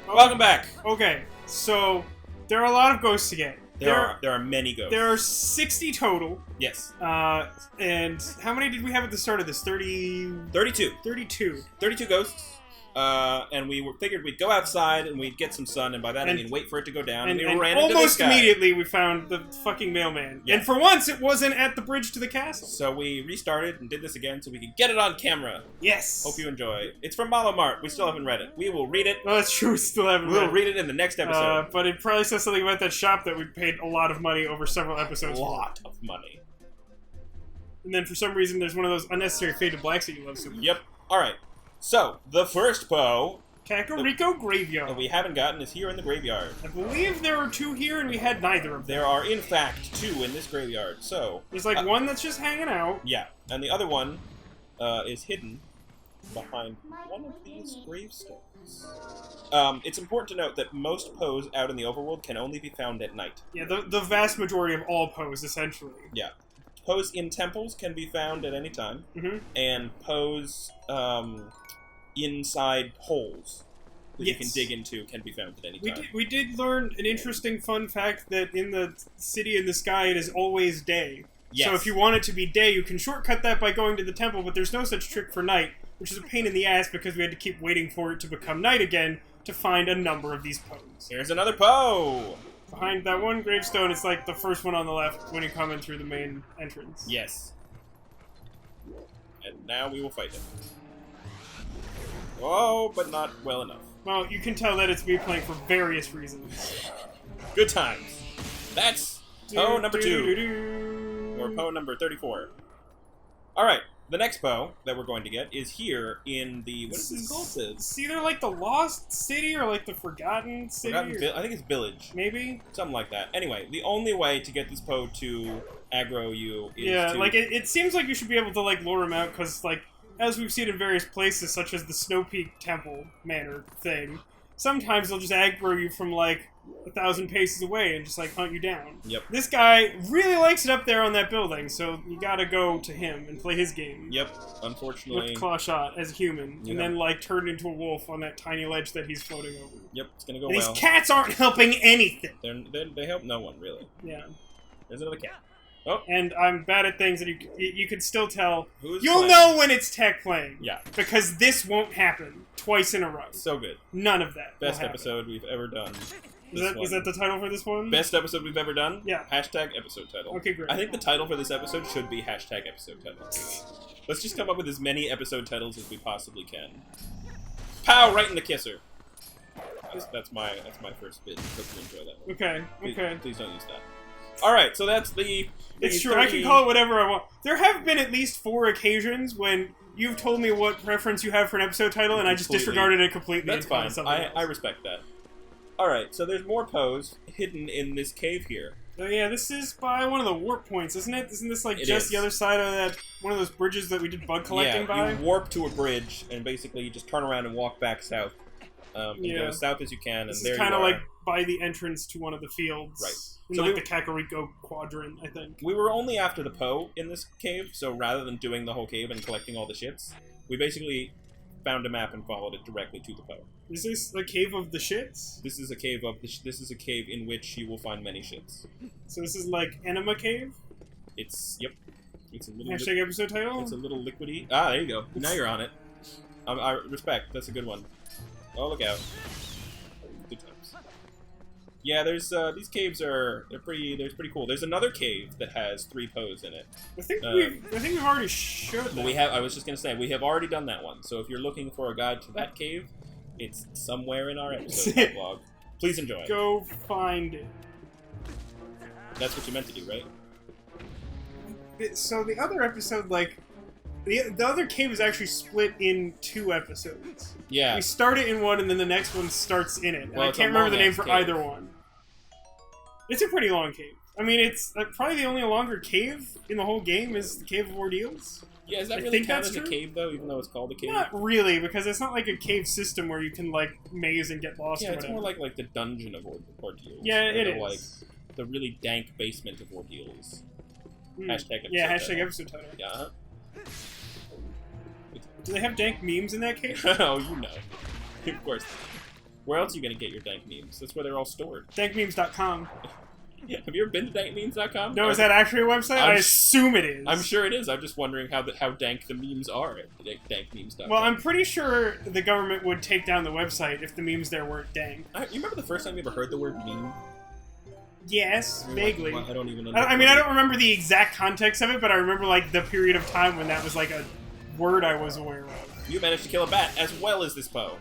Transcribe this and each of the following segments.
Welcome back. Okay, so there are a lot of ghosts to get. There are many ghosts. There are 60 total. Yes. And how many did we have at the start of this? 32. 32 ghosts. And we figured we'd go outside and we'd get some sun, and by that I mean wait for it to go down. And we ran into this guy. Almost immediately we found the fucking mailman. Yeah. And for once it wasn't at the bridge to the castle. So we restarted and did this again so we could get it on camera. Yes. Hope you enjoy. It's from Malo Mart. We still haven't read it. We will read it. Well, that's true. We still haven't read it. We'll read it in the next episode. But it probably says something about that shop that we paid a lot of money over several episodes for. A lot of money. And then for some reason there's one of those unnecessary faded blacks that you love so much. Yep. Alright. So, the first bow... Kakariko Graveyard. That we haven't gotten is here in the graveyard. I believe there were 2 here and we had neither of them. There are, in fact, 2 in this graveyard, so... There's like one that's just hanging out. Yeah, and the other one is hidden behind one of these gravestones. It's important to note that most Poes out in the overworld can only be found at night. Yeah, the vast majority of all Poes, essentially. Yeah. Poes in temples can be found at any time, and Poes inside holes that you can dig into can be found at any time. We did learn an interesting fun fact that in the city in the sky it is always day. Yes. So if you want it to be day, you can shortcut that by going to the temple, but there's no such trick for night, which is a pain in the ass because we had to keep waiting for it to become night again to find a number of these Poes. Here's another Poe! Behind that one gravestone, it's like the first one on the left when you come in through the main entrance. Yes. And now we will fight him. Oh, but not well enough. Well, you can tell that it's me playing for various reasons. Good times. That's Poe number 2. Or Poe number 34. Alright, the next Poe that we're going to get is here in the... What is this called? It's either like the Lost City or like the Forgotten City. I think it's Village. Maybe? Something like that. Anyway, the only way to get this Poe to aggro you is to... like, it seems like you should be able to, like, lure him out, because, like, as we've seen in various places, such as the Snow Peak Temple Manor thing, sometimes they'll just aggro you from, like, 1,000 paces away and just, like, hunt you down. Yep. This guy really likes it up there on that building, so you gotta go to him and play his game. Yep, unfortunately. With Claw Shot as a human, and then, like, turn into a wolf on that tiny ledge that he's floating over. Yep, it's gonna go and well. These cats aren't helping anything! They help no one, really. Yeah. There's another cat. Oh. And I'm bad at things that you can still tell. Who's You'll playing? know when it's Tek playing. Yeah. Because this won't happen twice in a row. So good. None of that. Best episode we've ever done. Is that the title for this one? Best episode we've ever done? Yeah. Hashtag episode title. Okay, great. I think the title for this episode should be hashtag episode title. Let's just come up with as many episode titles as we possibly can. Pow! Right in the kisser. That's my first bit. Hope you enjoy that one. Okay. Please don't use that. Alright, so that's the... It's true, I can call it whatever I want. There have been at least 4 occasions when you've told me what preference you have for an episode title, and I just disregarded it completely. That's fine. I respect that. Alright, so there's more Poes hidden in this cave here. Oh yeah, this is by one of the warp points, isn't it? Isn't this like just the other side of that, one of those bridges that we did bug collecting by? Yeah, you warp to a bridge, and basically you just turn around and walk back south. You go as south as you can, this and there you are. It's kind of like by the entrance to one of the fields. Right. In so like the Kakariko quadrant, I think. We were only after the Poe in this cave, so rather than doing the whole cave and collecting all the shits, we basically found a map and followed it directly to the Poe. Is this the cave of the shits? This is a cave of this is a cave in which you will find many shits. So this is like Enema Cave? It's It's a little hashtag episode title? It's a little liquidy. Ah, there you go. Now you're on it. I respect. That's a good one. Oh, look out. Good times. Yeah, there's these caves they're pretty cool. There's another cave that has 3 Poes in it. I think we've already showed that. I was just gonna say we have already done that one. So if you're looking for a guide to that cave, it's somewhere in our episode log. Please enjoy. Go find it. That's what you meant to do, right? So the other episode, like, the other cave is actually split in 2 episodes. Yeah. We start it in one, and then the next one starts in it. And well, I can't remember the name for either one. It's a pretty long cave. I mean, it's probably the only longer cave in the whole game is the Cave of Ordeals. Yeah, is that really count as a cave, though, even though it's called a cave? Not really, because it's not like a cave system where you can, like, maze and get lost or whatever. It's more like the dungeon of Ordeals. Yeah, it is. Like, the really dank basement of Ordeals. Hashtag episode hashtag episode title. Yeah. Do they have dank memes in that cave? Oh, you know. Of course. Where else are you gonna get your dank memes? That's where they're all stored. Dankmemes.com. Have you ever been to dankmemes.com? No, is that actually a website? I assume it is. I'm sure it is. I'm just wondering how dank the memes are at dankmemes.com. Well, I'm pretty sure the government would take down the website if the memes there weren't dank. You remember the first time you ever heard the word meme? Yes, vaguely. I don't even know. I mean, I don't remember the exact context of it, but I remember, like, the period of time when that was, like, a word I was aware of. You managed to kill a bat as well as this Poe.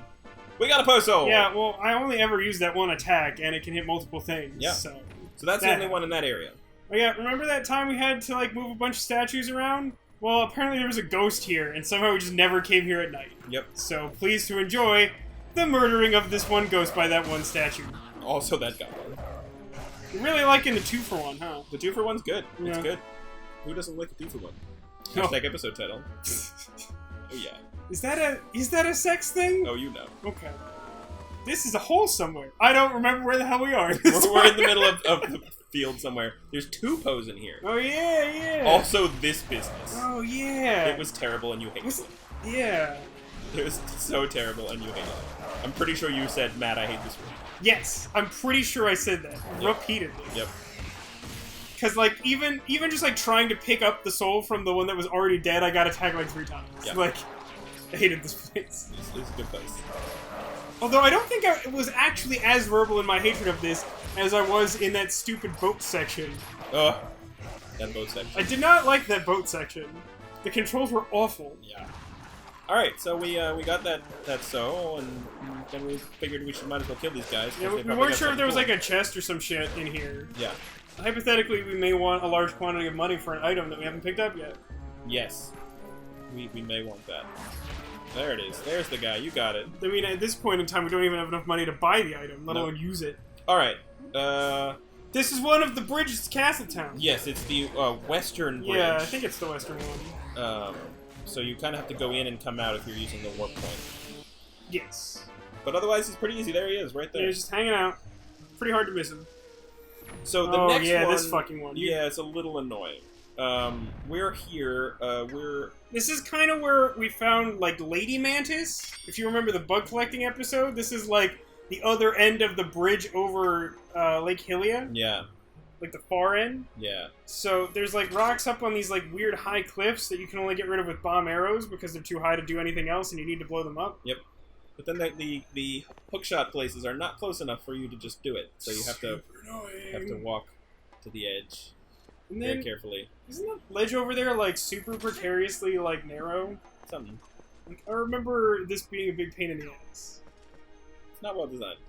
We got a Poe soul! Yeah, well, I only ever used that one attack, and it can hit multiple things, yeah. So that's the only one in that area. Oh yeah, remember that time we had to, like, move a bunch of statues around? Well, apparently there was a ghost here, and somehow we just never came here at night. Yep. So, pleased to enjoy the murdering of this one ghost by that one statue. Also that goblin. You're really liking the 2-for-1, huh? The 2-for-1's good. Yeah. It's good. Who doesn't like a 2-for-1? No. Hashtag episode title. Oh yeah. Is that a sex thing? Oh, you know. Okay. This is a hole somewhere. I don't remember where the hell we are. We're in the middle of the field somewhere. There's 2 Poes in here. Oh yeah. Also this business. Oh yeah. It was terrible and you hated it. Yeah. It was so terrible and you hated it. I'm pretty sure you said, Matt, I hate this room. Yes, I'm pretty sure I said that repeatedly. Yep. Because, like, even just, like, trying to pick up the soul from the one that was already dead, I got attacked, like, 3 times. Yep. Like, I hated this place. It's a good place. Although I don't think I was actually as verbal in my hatred of this as I was in that stupid boat section. Ugh. That boat section. I did not like that boat section. The controls were awful. Yeah. Alright, so we got that soul, and then we figured we might as well kill these guys. Yeah, we weren't sure if there was, like, a chest or some shit in here. Yeah. Hypothetically, we may want a large quantity of money for an item that we haven't picked up yet. Yes. We may want that. There it is. There's the guy. You got it. I mean, at this point in time, we don't even have enough money to buy the item, let alone use it. Alright. This is one of the bridges to Castletown. Yes, it's the western bridge. Yeah, I think it's the western one. So you kind of have to go in and come out if you're using the warp point. Yes. But otherwise, it's pretty easy. There he is, right there. Yeah, he's just hanging out. Pretty hard to miss him. So the next one... this fucking one. Yeah, it's a little annoying. We're here, This is kind of where we found, like, Lady Mantis. If you remember the bug collecting episode, this is, like, the other end of the bridge over, Lake Hylia. Yeah. Like, the far end. Yeah. So, there's, like, rocks up on these, like, weird high cliffs that you can only get rid of with bomb arrows because they're too high to do anything else and you need to blow them up. Yep. But then the hookshot places are not close enough for you to just do it. So you have to walk to the edge and very then, carefully. Isn't that ledge over there, like, super precariously, like, narrow? Something. Like, I remember this being a big pain in the ass. It's not well designed.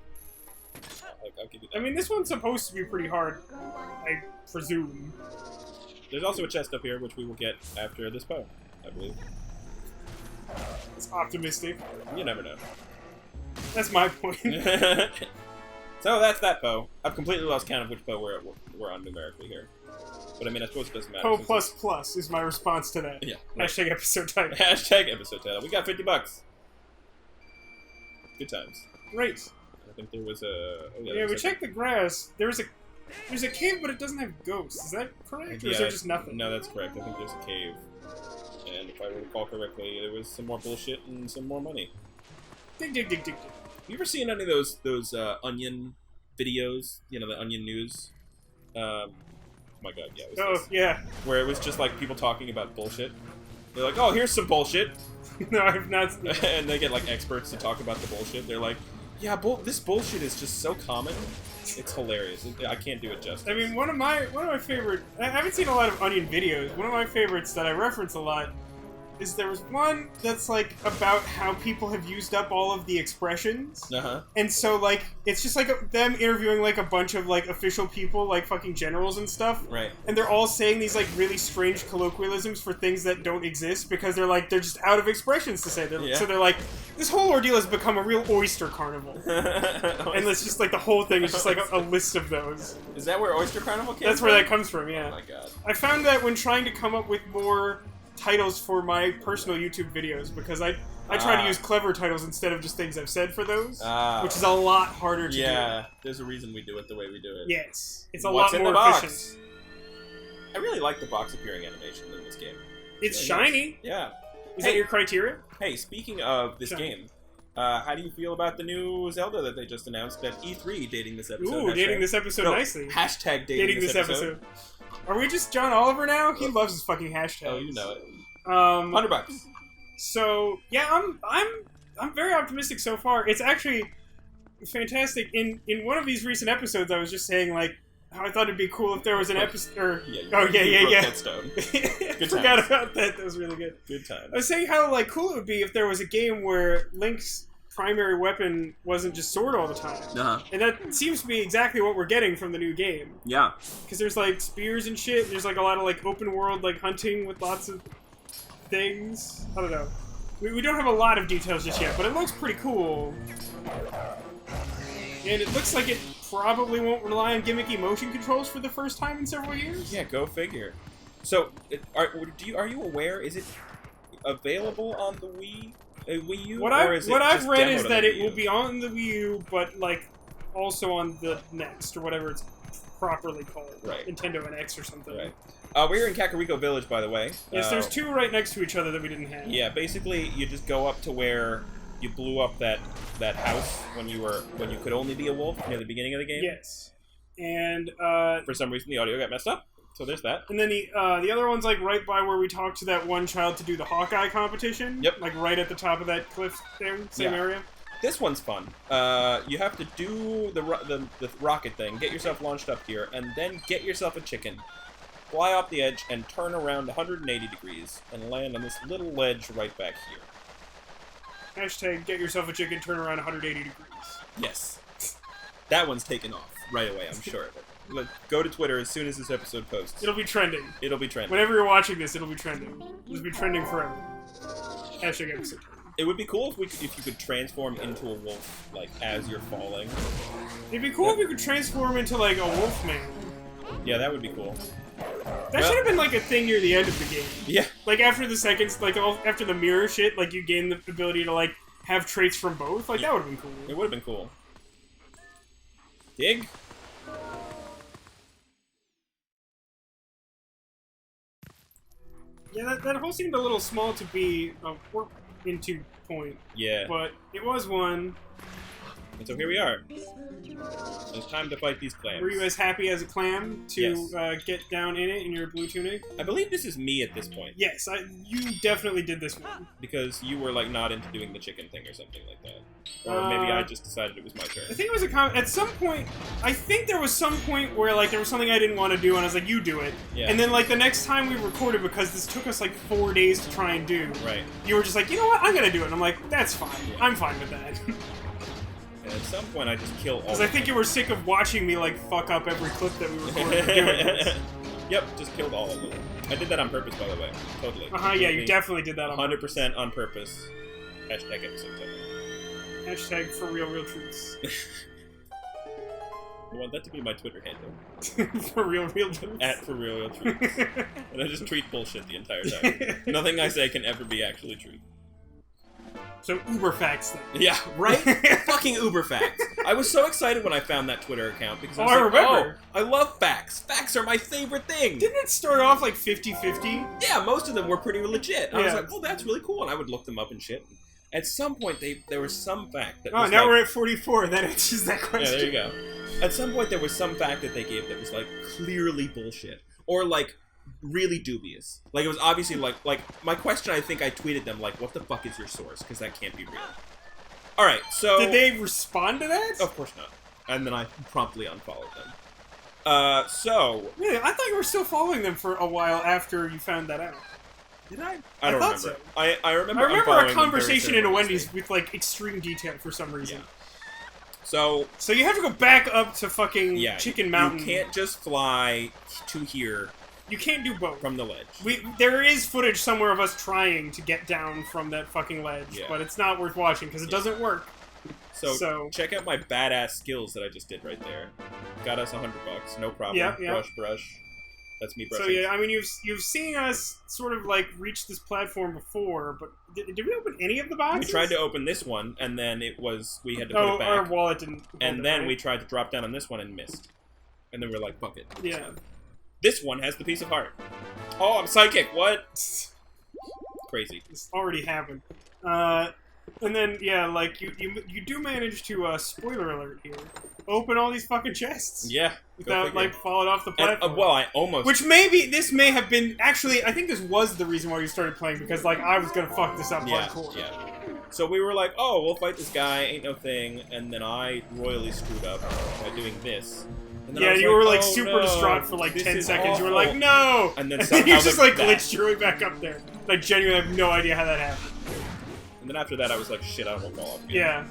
I'll give you that. I mean, this one's supposed to be pretty hard, I presume. There's also a chest up here, which we will get after this Poe, I believe. It's optimistic. You never know. That's my point. So that's that Poe. I've completely lost count of which Poe we're on numerically here. But I mean, I suppose it doesn't matter. Poe plus plus is my response to that. Yeah. Right. Hashtag episode title. Hashtag episode title. We got $50. Good times. Great. I think there was a... Oh, yeah, we checked the grass. There's a cave, but it doesn't have ghosts. Is that correct? Or is there just nothing? No, that's correct. I think there's a cave. And if I recall correctly, there was some more bullshit and some more money. Dig, dig, dig, dig, dig. You ever seen any of those Onion videos? You know, the Onion News? Oh my god, yeah. It was this. Yeah. Where it was just like people talking about bullshit. They're like, oh, here's some bullshit. No, I've not seen that. And they get like experts to talk about the bullshit. They're like, yeah, this bullshit is just so common. It's hilarious. I can't do it justice. I mean, one of my favorite... I haven't seen a lot of Onion videos. One of my favorites that I reference a lot is there was one that's, like, about how people have used up all of the expressions. Uh-huh. And so, like, it's just, like, them interviewing, like, a bunch of, like, official people, like, fucking generals and stuff. Right. And they're all saying these, like, really strange colloquialisms for things that don't exist because they're, like, they're just out of expressions to say. Yeah. So they're like, this whole ordeal has become a real oyster carnival. And it's just, like, the whole thing is just, like, a list of those. Is that where Oyster Carnival came from? That's where that comes from, yeah. Oh my god. I found that when trying to come up with more titles for my personal YouTube videos, because I try to use clever titles instead of just things I've said for those, which is a lot harder to do. Yeah, there's a reason we do it the way we do it. Yes. It's a What's lot in more the box? efficient. I really like the box appearing animation in this game. It's really shiny. nice. Yeah. Is that your criteria? Hey, speaking of this Shiny. game, How do you feel about the new Zelda that they just announced at E3 dating this episode? Ooh, dating this episode nicely. Hashtag dating this episode. Are we just John Oliver now? He loves his fucking hashtags. Oh, you know it. $100. So yeah, I'm very optimistic so far. It's actually fantastic. In one of these recent episodes, I was just saying like how I thought it'd be cool if there was an episode. Yeah. That stone. Good Forgot about that. That was really good. Good time. I was saying how like cool it would be if there was a game where Link's primary weapon wasn't just sword all the time. And that seems to be exactly what we're getting from the new game. Yeah. Because there's like spears and shit. And there's like a lot of like open world like hunting with lots of things. I don't know. We don't have a lot of details just yet, but it looks pretty cool. And it looks like it probably won't rely on gimmicky motion controls for the first time in several years. Yeah, go figure. So, are you aware? Is it available on the Wii U? What I've read is that it will be on the Wii U, but like also on the Next or whatever it's properly called, right? Nintendo NX or something. Right. We're here in Kakariko Village, by the way. Yes, there's two right next to each other that we didn't have. Yeah, basically, you just go up to where you blew up that house when you could only be a wolf near the beginning of the game. Yes, and for some reason the audio got messed up, so there's that. And then the other one's like right by where we talked to that one child to do the Hawkeye competition. Yep. Like right at the top of that cliff there, same area. This one's fun. You have to do the rocket thing, get yourself launched up here, and then get yourself a chicken. Fly off the edge and turn around 180 degrees and land on this little ledge right back here. Hashtag get yourself a chicken, turn around 180 degrees. Yes. That one's taken off right away, I'm sure of it. Go to Twitter as soon as this episode posts. It'll be trending. It'll be trending. Whenever you're watching this, it'll be trending. It'll be trending forever. Hashtag episode. It would be cool if you could transform into a wolf, like, as you're falling. It'd be cool if you could transform into, like, a wolf man. Yeah, that would be cool. That should have been like a thing near the end of the game. Yeah. Like after the seconds, like after the mirror shit, like you gain the ability to like have traits from both. Like that would have been cool. It would have been cool. Dig. Yeah, that whole seemed a little small to be a warp into point. Yeah. But it was one. And so here we are. It's time to fight these clams. Were you as happy as a clam to get down in it in your blue tunic? I believe this is me at this point. Yes, you definitely did this one. Because you were like not into doing the chicken thing or something like that. Or maybe I just decided it was my turn. I think it was at some point, I think there was some point where like there was something I didn't want to do and I was like, you do it. Yeah. And then like the next time we recorded, because this took us like 4 days to try and do. Right. You were just like, you know what, I'm gonna do it. And I'm like, that's fine. Yeah. I'm fine with that. And at some point, I just kill all. Because I think you were sick of watching me like fuck up every clip that we recorded doing this. Yep, just killed all of them. I did that on purpose, by the way. Totally. Yeah, you definitely did that on 100% on purpose. Hashtag episode 7. Hashtag for real truths. I want that to be my Twitter handle. For real truths. At for real truths. And I just tweet bullshit the entire time. Nothing I say can ever be actually true. So uber facts then. Yeah, right? Fucking uber facts. I was so excited when I found that Twitter account because I remember. I love facts. Facts are my favorite thing. Didn't it start off like 50-50? Yeah, most of them were pretty legit. I was like, oh, that's really cool, and I would look them up and shit. At some point, there was some fact that was now we're at 44. That answers that question. Yeah, there you go. At some point, there was some fact that they gave that was like clearly bullshit, or like really dubious. Like it was obviously like my question. I think I tweeted them like, "What the fuck is your source?" Because that can't be real. All right, so did they respond to that? Of course not. And then I promptly unfollowed them. So really, I thought you were still following them for a while after you found that out. Did I? I don't remember. So. I remember a conversation in a Wendy's with like extreme detail for some reason. Yeah. So you have to go back up to fucking Chicken Mountain. You can't just fly to here. You can't do both. From the ledge. There is footage somewhere of us trying to get down from that fucking ledge, but it's not worth watching because it doesn't work. So check out my badass skills that I just did right there. Got us $100, no problem. Yeah. Brush. That's me brushing. So yeah, I mean you've seen us sort of like reach this platform before, but did we open any of the boxes? We tried to open this one, and then we had to put it back. Our wallet didn't. And then we tried to drop down on this one and missed. And then we're like, fuck it. Yeah. This one has the piece of heart. Oh, I'm psychic. What? Crazy. This already happened. And then, yeah, like, you do manage to, spoiler alert here, open all these fucking chests. Yeah. Without, like, falling off the platform. Well, I almost... Which this may have been... Actually, I think this was the reason why you started playing, because, like, I was gonna fuck this up hardcore. Yeah. So we were like, oh, we'll fight this guy, ain't no thing, and then I royally screwed up by doing this. And then Yeah, I was you were, like, oh, super no, distraught for, like, 10 seconds. awful. You were like, no! And then you somehow just, like, glitched your way back up there. Like, genuinely have no idea how that happened. And then after that, I was like, shit, I won't fall off again. Yeah.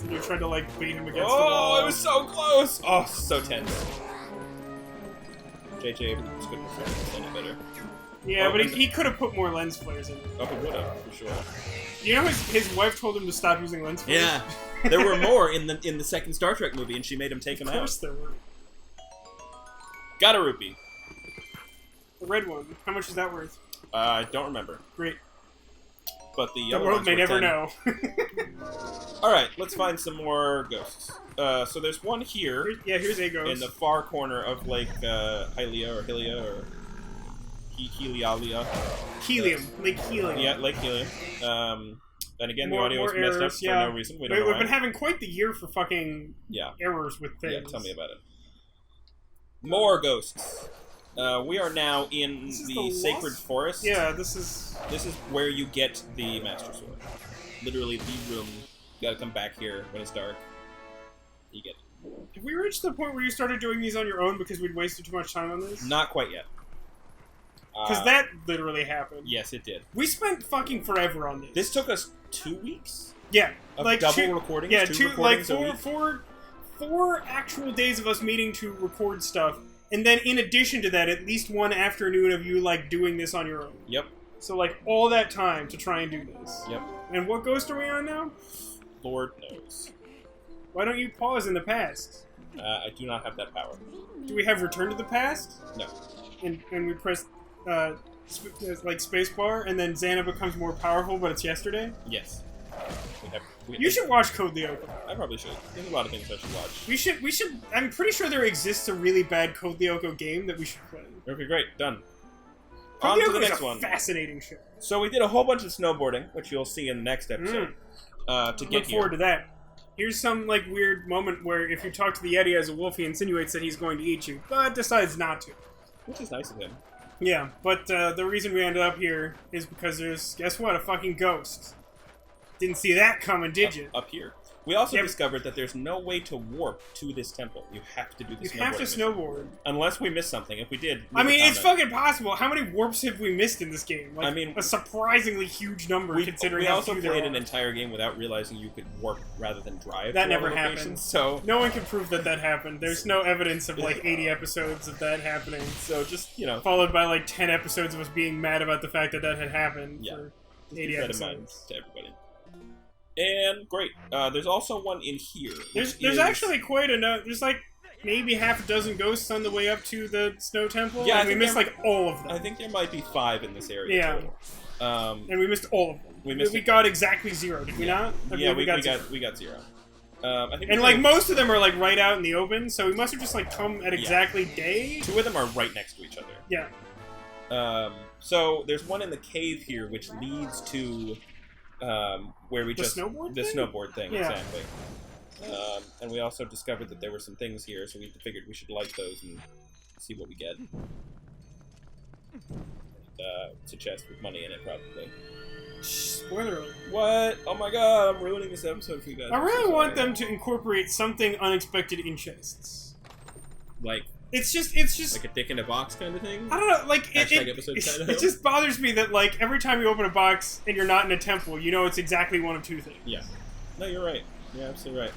And you tried to, like, beat him against the Oh, wall. it was so close! Oh, so tense. JJ Abrams couldn't have this any better. Yeah, but he could have put more lens flares in. Oh, he would have, for sure. You know, his wife told him to stop using lens flares? Yeah. There were more in the second Star Trek movie, and she made him take them out. Of course there were. Got a rupee. The red one. How much is that worth? I don't remember. Great. But the The other world ones may were never 10. know. Alright, let's find some more ghosts. So there's one here. Here's a ghost. In the far corner of Lake Hylia, or Hylia, or Helialia. Helium. Lake Helium. Yeah, Lake Helium. And again, the More audio is messed up for no reason. We don't know We've why. been having quite the year for fucking errors with things. Yeah, tell me about it. More ghosts. We are now in the Sacred Forest. Yeah, this is where you get the Master Sword. Literally the room. You gotta come back here when it's dark. You get it. Have we reached the point where you started doing these on your own because we'd wasted too much time on this? Not quite yet. Because that literally happened. Yes, it did. We spent fucking forever on this. This took us 2 weeks? Yeah. Of like double recordings? Yeah, two recordings a week? four actual days of us meeting to record stuff. And then in addition to that, at least one afternoon of you, like, doing this on your own. Yep. So, like, all that time to try and do this. Yep. And what ghost are we on now? Lord knows. Why don't you pause in the past? I do not have that power. Do we have Return to the Past? No. And we press, like, spacebar, and then Xana becomes more powerful, but it's yesterday? Yes. You should watch Code Lyoko. I probably should. There's a lot of things I should watch. We should. I'm pretty sure there exists a really bad Code Lyoko game that we should play. Okay, great. Done. Code On to Lyoko the is next a one. fascinating show. So we did a whole bunch of snowboarding, which you'll see in the next episode. To get Look forward to that. Here's some, like, weird moment where if you talk to the Yeti as a wolf, he insinuates that he's going to eat you, but decides not to. Which is nice of him. Yeah, but the reason we ended up here is because there's, guess what, a fucking ghost. Didn't see that coming, did you? Up here. We also discovered that there's no way to warp to this temple. You have to do the snowboarding. You have to snowboard. Unless we miss something. If we did... I mean, it's fucking possible. How many warps have we missed in this game? Like, I mean... a surprisingly huge number considering how few there are. We also played an entire game without realizing you could warp rather than drive. That never happened. So... No one can prove that happened. There's no evidence of, like, 80 episodes of that happening. So just, you know... Followed by, like, 10 episodes of us being mad about the fact that had happened for 80 episodes. That in mind to everybody. And great. There's also one in here. There's actually quite enough. There's like maybe half a dozen ghosts on the way up to the Snow Temple. Yeah, and we missed like all of them. I think there might be 5 in this area. Yeah. And we missed all of them. We got exactly 0, did we not? We got 0. I think like most of them are like right out in the open, so we must have just like come at exactly day. 2 of them are right next to each other. Yeah. So there's one in the cave here, which leads to. Where we snowboard thing, exactly. And we also discovered that there were some things here, so we figured we should light those and see what we get. It's a chest with money in it, probably. Spoiler alert. What? Oh my god, I'm ruining this episode for you guys. I really want them to incorporate something unexpected in chests. Like... It's just like a dick in a box kind of thing. I don't know, like it just bothers me that like every time you open a box and you're not in a temple, you know it's exactly one of 2 things. Yeah, no, you're right. You're absolutely right.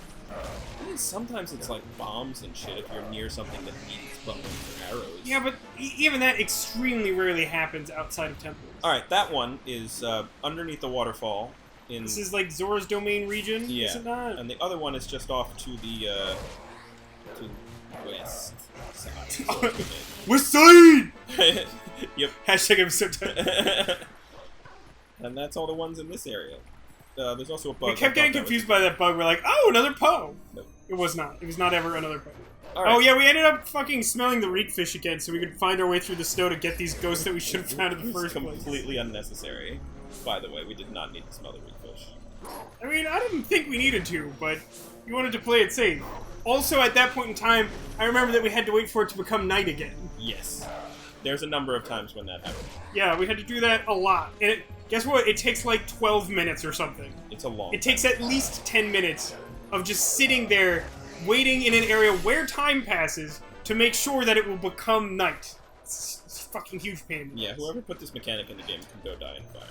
I mean, sometimes it's like bombs and shit if you're near something that needs bombs or arrows. Yeah, but even that extremely rarely happens outside of temples. All right, that one is underneath the waterfall. This is like Zora's domain region. Yeah, is it not? And the other one is just off to the west. West side! Yep. Hashtag episode 10. And that's all the ones in this area. There's also a bug. We kept getting confused by that bug. We're like, oh, another Poe! Nope. It was not. It was not ever another Poe. Right. Oh yeah, we ended up fucking smelling the reed fish again so we could find our way through the snow to get these ghosts that we should have found in the first place. Completely unnecessary. By the way, we did not need to smell the reed fish. I mean, I didn't think we needed to, but you wanted to play it safe. Also, at that point in time, I remember that we had to wait for it to become night again. Yes. There's a number of times when that happened. Yeah, we had to do that a lot. And guess what? It takes like 12 minutes or something. It's a long It takes at least 10 minutes of just sitting there, waiting in an area where time passes to make sure that it will become night. It's a fucking huge pain. Yeah, whoever put this mechanic in the game can go die in fire.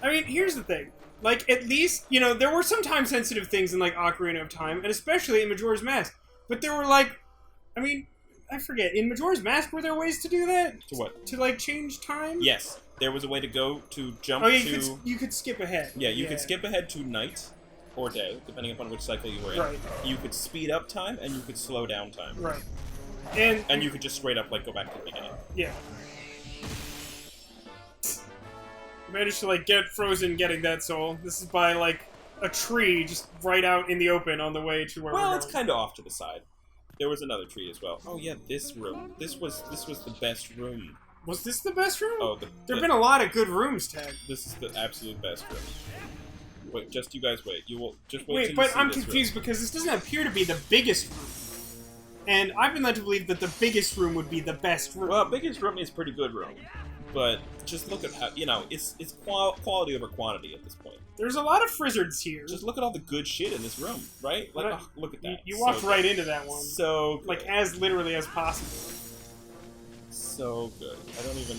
I mean, here's the thing. Like, at least, you know, there were some time-sensitive things in, like, Ocarina of Time, and especially in Majora's Mask. But there were, like, I mean, I forget. In Majora's Mask, were there ways to do that? To what? To, like, change time? Yes. There was a way to go to jump you could skip ahead. Yeah, you could skip ahead to night or day, depending upon which cycle you were in. Right. You could speed up time, and you could slow down time. Right. And you could just straight up, like, go back to the beginning. Yeah. Managed to, like, get frozen getting that soul. This is by, like, a tree just right out in the open on the way to where we're going. Well, it's kind of off to the side. There was another tree as well. Oh yeah, this room. This was the best room. Was this the best room? Oh, there've been a lot of good rooms, Ted. This is the absolute best room. Wait, just you guys wait. You will just wait. Wait, but I'm confused because this doesn't appear to be the biggest room. And I've been led to believe that the biggest room would be the best room. Well, biggest room is pretty good room. But just look at how, you know, it's quality over quantity at this point. There's a lot of frizzards here. Just look at all the good shit in this room, right? Like, oh, look at that. You walked right into that one. So good. Like, as literally as possible. So good. I don't even,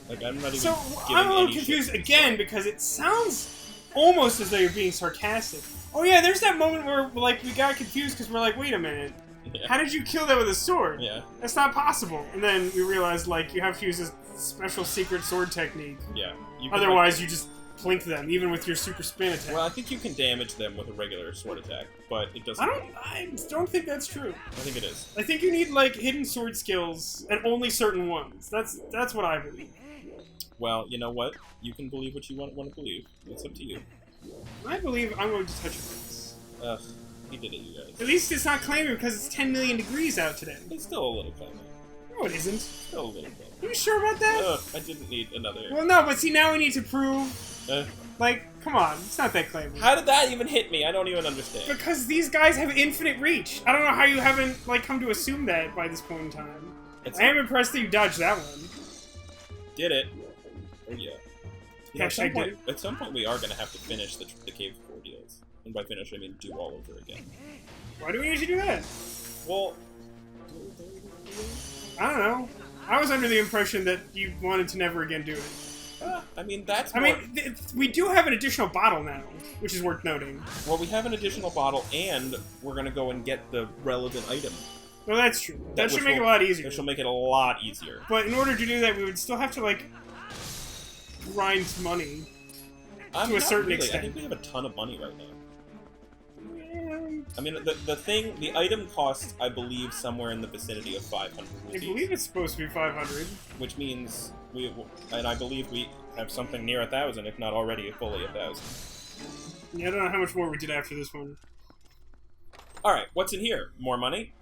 like, I'm not even So, giving I'm a little any confused shit again because it sounds almost as though you're being sarcastic. Oh yeah, there's that moment where, like, we got confused because we're like, wait a minute. Yeah. How did you kill that with a sword? Yeah. That's not possible. And then we realized, like, you have to use this special secret sword technique. Yeah. Otherwise, you just plink them, even with your super spin attack. Well, I think you can damage them with a regular sword attack, but it doesn't. I don't think that's true. I think it is. I think you need, like, hidden sword skills, and only certain ones. That's what I believe. Well, you know what? You can believe what you want to believe. It's up to you. I believe I'm going to touch this. Ugh. He did it, you guys. At least it's not claiming because it's 10 million degrees out today. It's still a little claiming. No, it isn't. Still a little claiming. Are you sure about that? Ugh, I didn't need another. Well, no, but see, now we need to prove... Like, come on, it's not that claiming. How did that even hit me? I don't even understand. Because these guys have infinite reach. I don't know how you haven't, like, come to assume that by this point in time. I am impressed that you dodged that one. Did it. Oh, yeah. Yes, I did. At some point, we are going to have to finish the Cave of Ordeals. And by finish, I mean do all over again. Why do we need to do that? Well... I don't know. I was under the impression that you wanted to never again do it. I mean, that's more... I mean, we do have an additional bottle now, which is worth noting. Well, we have an additional bottle, and we're going to go and get the relevant item. Well, that's true. That should make it a lot easier. That should make it a lot easier. But in order to do that, we would still have to, like, grind money. To a certain extent. I think we have a ton of money right now. I mean, the item costs, I believe, somewhere in the vicinity of 500 rupees. I believe it's supposed to be 500. Which means and I believe we have something near 1,000, if not already fully 1,000. Yeah, I don't know how much more we did after this one. Alright, what's in here? More money?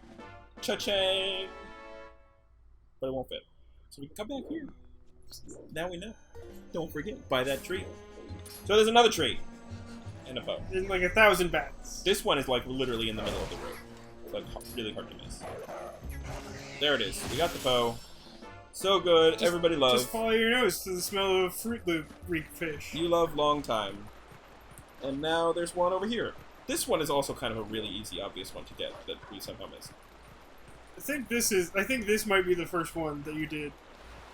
Cha-ching! But it won't fit. So we can come back here. Now we know. Don't forget, buy that tree. So there's another tree. And a bow. And like 1,000 bats. This one is like literally in the middle of the road. It's like really hard to miss. There it is. We got the bow. So good. Everybody loves. Just follow your nose to the smell of Fruit Loop Reek fish. You love long time. And now there's one over here. This one is also kind of a really easy, obvious one to get that we somehow missed. I think this might be the first one that you did.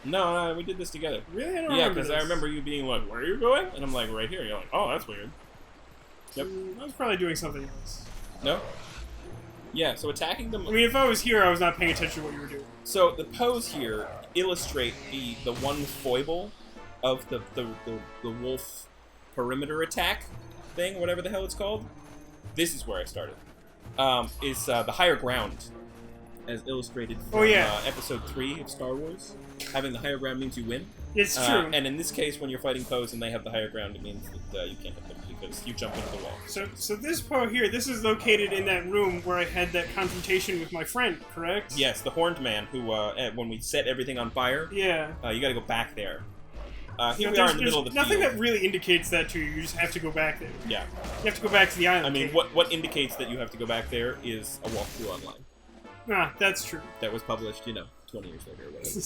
No, we did this together. Really? I don't Yeah, remember because I remember you being like, where are you going? And I'm like, right here. You're like, oh, that's weird. Yep. I was probably doing something else. No? Yeah, so attacking them... I mean, if I was here, I was not paying attention to what you were doing. So the pose here illustrate the one foible of the wolf perimeter attack thing, whatever the hell it's called. This is where I started. Is the higher ground, as illustrated from Episode 3 of Star Wars. Having the higher ground means you win. It's true. And in this case, when you're fighting foes and they have the higher ground, it means that you can't hit them because you jump into the wall. So this Poe here, this is located in that room where I had that confrontation with my friend, correct? Yes, the horned man who, when we set everything on fire, yeah, you gotta go back there. Here we are in the middle of the nothing field. that really indicates that to you. You just have to go back there. Yeah. You have to go back to the island. I mean, cave. what indicates that you have to go back there is a walkthrough online. Ah, that's true. That was published, 20 years later or whatever.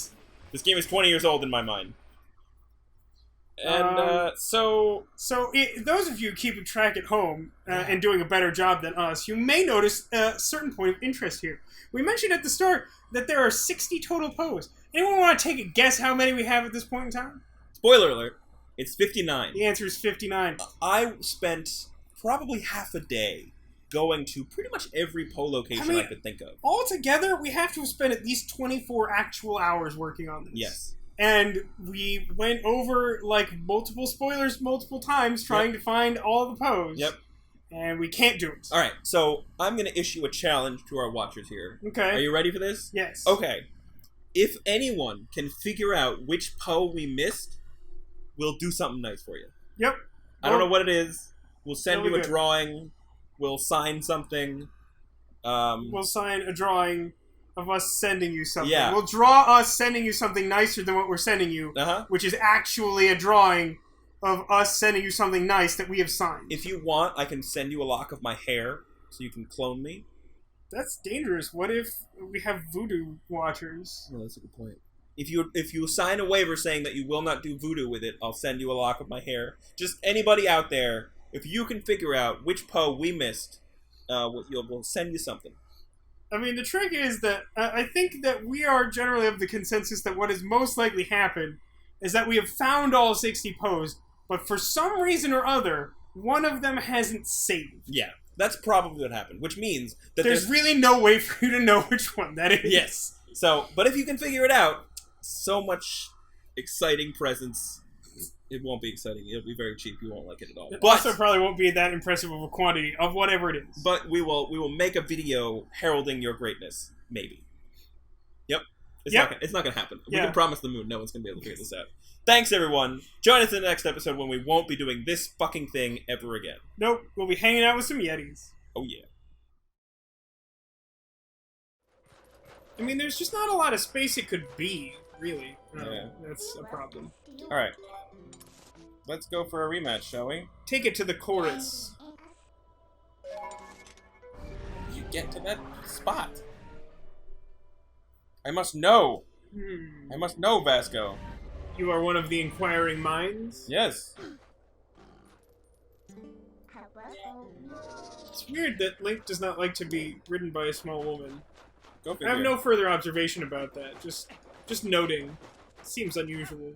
This game is 20 years old in my mind. And, those of you keeping track at home and doing a better job than us, you may notice a certain point of interest here. We mentioned at the start that there are 60 total pose. Anyone want to take a guess how many we have at this point in time? Spoiler alert, it's 59. The answer is 59. I spent probably half a day going to pretty much every Poe location I could think of. Altogether, we have to have spent at least 24 actual hours working on this. Yes. And we went over, like, multiple spoilers multiple times trying to find all the Poes. Yep. And we can't do it. Alright, so I'm going to issue a challenge to our watchers here. Okay. Are you ready for this? Yes. Okay. If anyone can figure out which Poe we missed, we'll do something nice for you. Yep. I don't know what it is. We'll send you a good. drawing. We'll sign something. We'll sign a drawing of us sending you something. Yeah. We'll draw us sending you something nicer than what we're sending you, which is actually a drawing of us sending you something nice that we have signed. If you want, I can send you a lock of my hair so you can clone me. That's dangerous. What if we have voodoo watchers? Oh, that's a good point. If you sign a waiver saying that you will not do voodoo with it, I'll send you a lock of my hair. Just anybody out there, if you can figure out which Poe we missed, we'll send you something. I mean, the trick is that I think that we are generally of the consensus that what has most likely happened is that we have found all 60 Poes, but for some reason or other, one of them hasn't saved. Yeah, that's probably what happened, which means that there's really no way for you to know which one that is. Yes. So, but if you can figure it out, so much exciting presence. It won't be exciting. It'll be very cheap. You won't like it at all. It But also probably won't be that impressive of a quantity of whatever it is. But we will make a video heralding your greatness. Maybe. Yep. It's not gonna happen. We can promise the moon no one's gonna be able to figure this out. Thanks everyone. Join us in the next episode when we won't be doing this fucking thing ever again. Nope. We'll be hanging out with some Yetis. Oh yeah. I mean, there's just not a lot of space it could be, really. Yeah. That's a problem. Alright. Let's go for a rematch, shall we? Take it to the chorus. You get to that spot. I must know. I must know, Vasco. You are one of the inquiring minds? Yes. It's weird that Link does not like to be ridden by a small woman. Go figure. I have no further observation about that. Just noting. Seems unusual.